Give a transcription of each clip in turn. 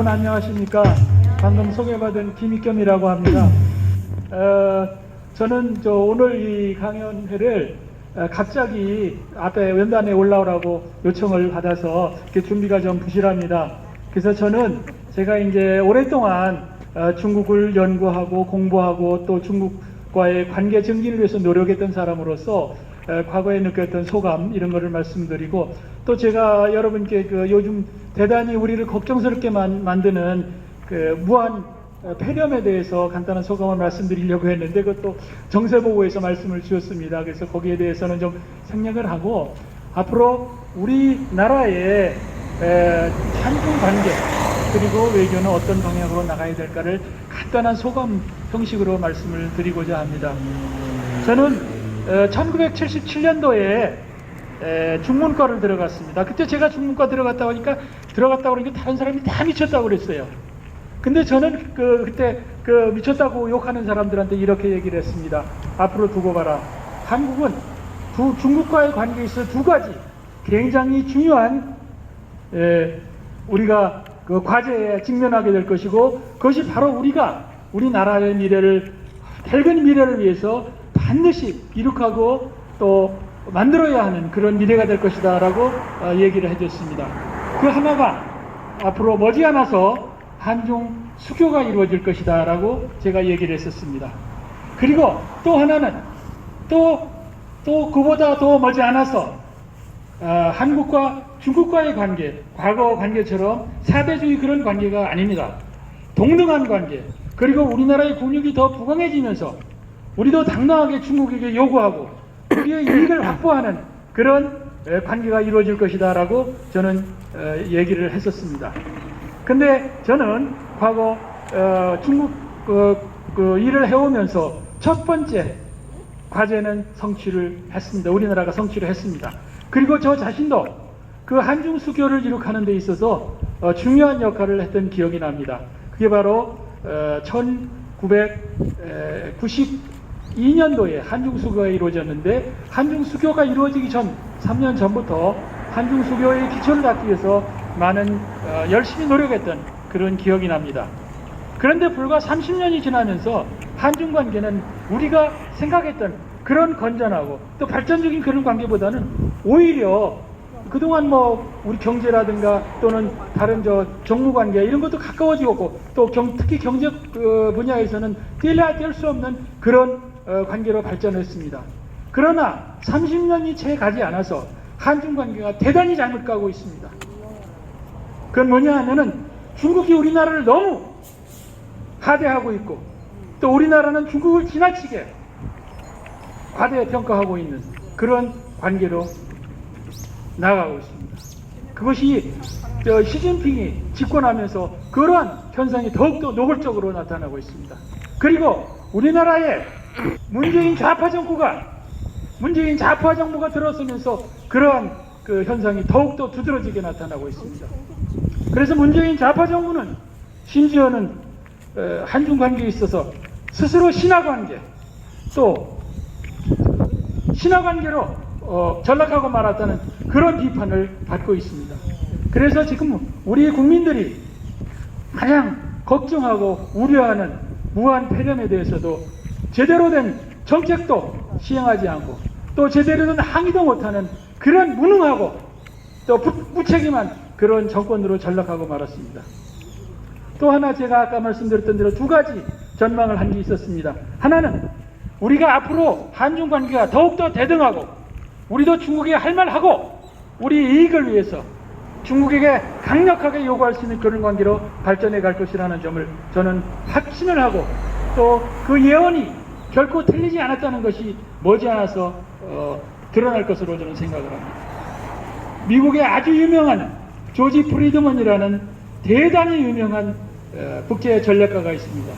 여러분 안녕하십니까? 방금 소개받은 김익겸이라고 합니다. 저는 오늘 이 강연회를 갑자기 앞에 왼단에 올라오라고 요청을 받아서 이렇게 준비가 좀 부실합니다. 그래서 저는 제가 이제 오랫동안 중국을 연구하고 공부하고 또 중국과의 관계 증진을 위해서 노력했던 사람으로서 과거에 느꼈던 소감 이런 거를 말씀드리고, 또 제가 여러분께 요즘 대단히 우리를 걱정스럽게 만드는 무한 폐렴에 대해서 간단한 소감을 말씀드리려고 했는데, 그것도 정세보고에서 말씀을 주셨습니다. 그래서 거기에 대해서는 좀 생략을 하고, 앞으로 우리나라의 한중 관계 그리고 외교는 어떤 방향으로 나가야 될까를 간단한 소감 형식으로 말씀을 드리고자 합니다. 저는 1977년도에 중문과를 들어갔습니다. 그때 제가 중문과 들어갔다 그러니까 다른 사람이 다 미쳤다고 그랬어요. 근데 저는 그때 미쳤다고 욕하는 사람들한테 이렇게 얘기를 했습니다. 앞으로 두고 봐라. 한국은 중국과의 관계에 있어 두 가지 굉장히 중요한 우리가 과제에 직면하게 될 것이고, 그것이 바로 우리나라의 미래를, 밝은 미래를 위해서 반드시 이룩하고 또 만들어야 하는 그런 미래가 될 것이다 라고 얘기를 해줬습니다. 그 하나가 앞으로 머지않아서 한중 수교가 이루어질 것이다 라고 제가 얘기를 했었습니다. 그리고 또 하나는 또 그보다 더 머지않아서 한국과 중국과의 관계, 과거 관계처럼 사대주의 그런 관계가 아닙니다. 동등한 관계, 그리고 우리나라의 국력이 더 부강해지면서 우리도 당당하게 중국에게 요구하고 우리의 이익을 확보하는 그런 관계가 이루어질 것이다 라고 저는 얘기를 했었습니다. 근데 저는 과거 중국 일을 해오면서 첫 번째 과제는 성취를 했습니다. 우리나라가 성취를 했습니다. 그리고 저 자신도 그 한중 수교를 이룩하는 데 있어서 중요한 역할을 했던 기억이 납니다. 그게 바로 1992년도에 한중 수교가 이루어졌는데, 한중 수교가 이루어지기 전 3년 전부터 한중 수교의 기초를 닦기 위해서 많은 열심히 노력했던 그런 기억이 납니다. 그런데 불과 30년이 지나면서 한중 관계는 우리가 생각했던 그런 건전하고 또 발전적인 그런 관계보다는 오히려 그동안 우리 경제라든가 또는 다른 정무 관계 이런 것도 가까워지고, 또 특히 경제 분야에서는 뗄래야 뗄 수 없는 그런 관계로 발전했습니다. 그러나 30년이 채 가지 않아서 한중 관계가 대단히 잘못 가고 있습니다. 그건 뭐냐 하면은 중국이 우리나라를 너무 하대하고 있고, 또 우리나라는 중국을 지나치게 과대평가하고 있는 그런 관계로 나가고 있습니다. 그것이 시진핑이 집권하면서 그러한 현상이 더욱더 노골적으로 나타나고 있습니다. 그리고 우리나라에 문재인 좌파 정부가 들어서면서 그러한 현상이 더욱더 두드러지게 나타나고 있습니다. 그래서 문재인 좌파 정부는 심지어는 한중 관계에 있어서 스스로 신하관계로 전락하고 말았다는 그런 비판을 받고 있습니다. 그래서 지금 우리 국민들이 가장 걱정하고 우려하는 무한 폐렴에 대해서도 제대로 된 정책도 시행하지 않고, 또 제대로 된 항의도 못하는 그런 무능하고 또 무책임한 그런 정권으로 전락하고 말았습니다. 또 하나 제가 아까 말씀드렸던 대로 두 가지 전망을 한 게 있었습니다. 하나는 우리가 앞으로 한중 관계가 더욱더 대등하고 우리도 중국에 할 말하고 우리 이익을 위해서 중국에게 강력하게 요구할 수 있는 그런 관계로 발전해 갈 것이라는 점을 저는 확신을 하고, 또 그 예언이 결코 틀리지 않았다는 것이 머지않아서 드러날 것으로 저는 생각을 합니다. 미국의 아주 유명한 조지 프리드먼이라는 대단히 유명한 국제 전략가가 있습니다.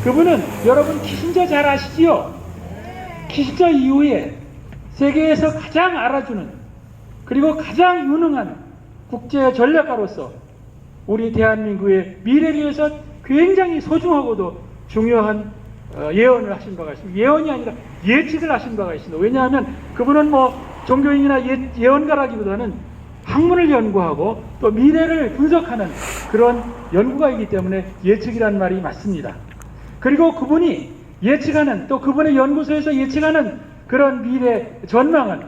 그분은 여러분 키신저 잘 아시지요? 키신저 이후에 세계에서 가장 알아주는 그리고 가장 유능한 국제 전략가로서 우리 대한민국의 미래를 위해서 굉장히 소중하고도 중요한 예언을 하신 바가 있습니다. 예언이 아니라 예측을 하신 바가 있습니다. 왜냐하면 그분은 종교인이나 예언가라기보다는 학문을 연구하고 또 미래를 분석하는 그런 연구가이기 때문에 예측이란 말이 맞습니다. 그리고 그분이 예측하는, 또 그분의 연구소에서 예측하는 그런 미래 전망은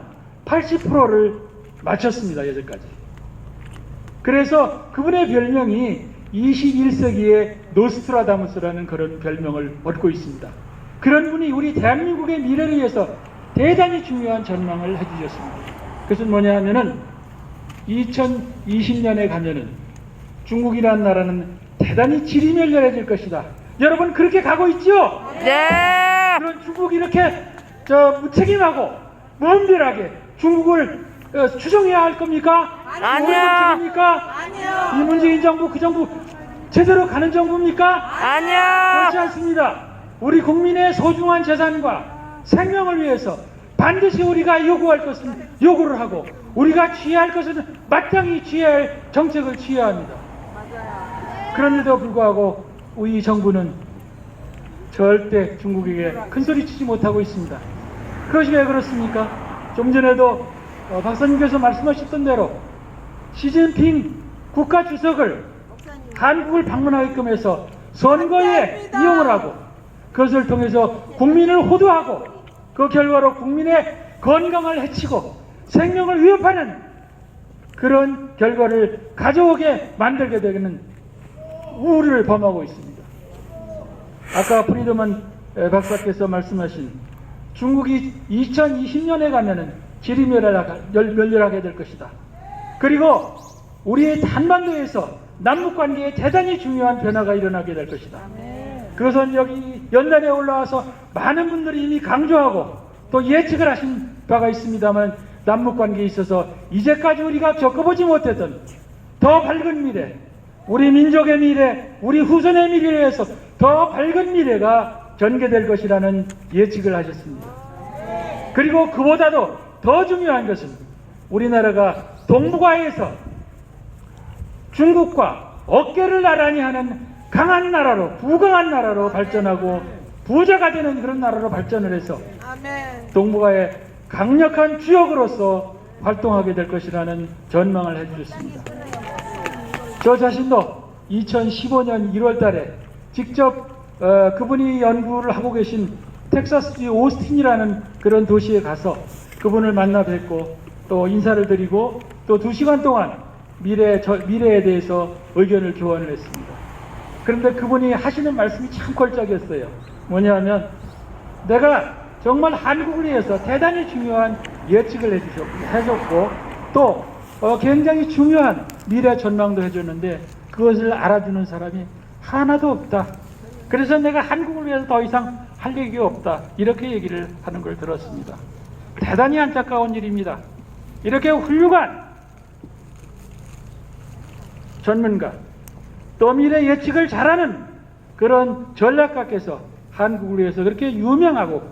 80%를 맞췄습니다. 여기까지. 그래서 그분의 별명이 21세기의 노스트라다무스라는 그런 별명을 얻고 있습니다. 그런 분이 우리 대한민국의 미래를 위해서 대단히 중요한 전망을 해주셨습니다. 그것은 뭐냐 하면은 2020년에 가면은 중국이라는 나라는 대단히 지리멸렬해질 것이다. 여러분 그렇게 가고 있죠? 네. 그런 중국이 이렇게 무책임하고 무분별하게 중국을 추종해야 할 겁니까? 아니요. 겁니까? 아니요. 이 문재인 정부, 그 정부 제대로 가는 정부입니까? 아니요. 그렇지 않습니다. 우리 국민의 소중한 재산과 생명을 위해서 반드시 우리가 요구할 것은 요구를 하고 우리가 취해야 할 것은 마땅히 취해야 할 정책을 취해야 합니다. 그런데도 불구하고 우리 정부는 절대 중국에게 큰소리치지 못하고 있습니다. 그것이 왜 그렇습니까? 좀 전에도 박사님께서 말씀하셨던 대로 시진핑 국가주석을 한국을 방문하게끔 해서 선거에 이용을 하고 그것을 통해서 국민을 호도하고 그 결과로 국민의 건강을 해치고 생명을 위협하는 그런 결과를 가져오게 만들게 되는 우려를 범하고 있습니다. 아까 프리드먼 박사께서 말씀하신 중국이 2020년에 가면은 지리멸렬하게 될 것이다. 그리고 우리의 한반도에서 남북관계에 대단히 중요한 변화가 일어나게 될 것이다. 그것은 여기 연단에 올라와서 많은 분들이 이미 강조하고 또 예측을 하신 바가 있습니다만 남북관계에 있어서 이제까지 우리가 겪어보지 못했던 더 밝은 미래, 우리 민족의 미래, 우리 후손의 미래에 의해서 더 밝은 미래가 전개될 것이라는 예측을 하셨습니다. 그리고 그보다도 더 중요한 것은 우리나라가 동북아에서 중국과 어깨를 나란히 하는 강한 나라로, 부강한 나라로 발전하고 부자가 되는 그런 나라로 발전을 해서 동북아의 강력한 주역으로서 활동하게 될 것이라는 전망을 해주셨습니다. 저 자신도 2015년 1월 달에 직접 그분이 연구를 하고 계신 텍사스주 오스틴이라는 그런 도시에 가서 그분을 만나 뵙고 또 인사를 드리고 또 2시간 동안 미래에 대해서 의견을 교환을 했습니다. 그런데 그분이 하시는 말씀이 참 걸작이었어요. 뭐냐면 내가 정말 한국을 위해서 대단히 중요한 예측을 해줬고 또 굉장히 중요한 미래 전망도 해줬는데 그것을 알아주는 사람이 하나도 없다. 그래서 내가 한국을 위해서 더 이상 할 얘기가 없다. 이렇게 얘기를 하는 걸 들었습니다. 대단히 안타까운 일입니다. 이렇게 훌륭한 전문가 또 미래 예측을 잘하는 그런 전략가께서 한국을 위해서 그렇게 유명하고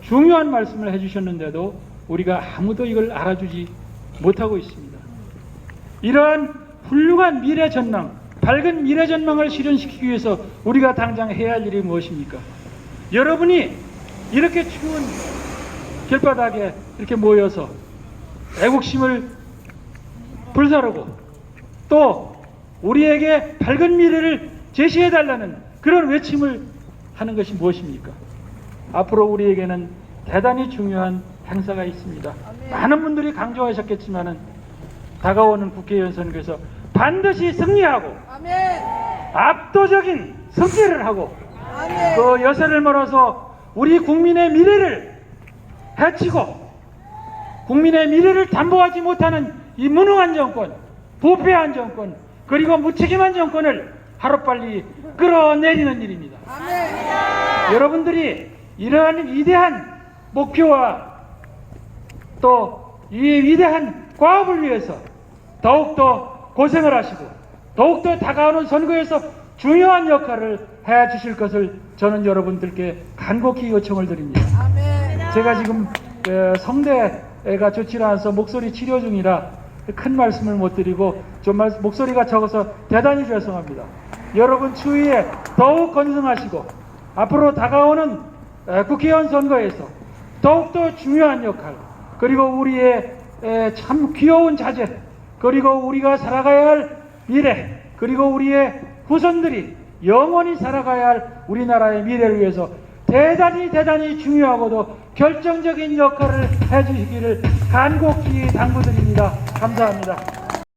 중요한 말씀을 해주셨는데도 우리가 아무도 이걸 알아주지 못하고 있습니다. 이러한 훌륭한 미래 전망, 밝은 미래 전망을 실현시키기 위해서 우리가 당장 해야 할 일이 무엇입니까? 여러분이 이렇게 추운 길바닥에 이렇게 모여서 애국심을 불사르고 또 우리에게 밝은 미래를 제시해달라는 그런 외침을 하는 것이 무엇입니까? 앞으로 우리에게는 대단히 중요한 행사가 있습니다. 많은 분들이 강조하셨겠지만은 다가오는 국회의원 선거에서 반드시 승리하고 압도적인 승리를 하고 그 여세를 몰아서 우리 국민의 미래를 해치고 국민의 미래를 담보하지 못하는 이 무능한 정권, 부패한 정권, 그리고 무책임한 정권을 하루빨리 끌어내리는 일입니다. 여러분들이 이러한 위대한 목표와 또 이 위대한 과업을 위해서 더욱더 고생을 하시고 더욱더 다가오는 선거에서 중요한 역할을 해 주실 것을 저는 여러분들께 간곡히 요청을 드립니다. 제가 지금 성대가 좋지 않아서 목소리 치료 중이라 큰 말씀을 못 드리고 좀 목소리가 적어서 대단히 죄송합니다. 여러분 추위에 더욱 건승하시고 앞으로 다가오는 국회의원 선거에서 더욱더 중요한 역할 그리고 우리의 참 귀여운 자제 그리고 우리가 살아가야 할 미래, 그리고 우리의 후손들이 영원히 살아가야 할 우리나라의 미래를 위해서 대단히 중요하고도 결정적인 역할을 해주시기를 간곡히 당부드립니다. 감사합니다.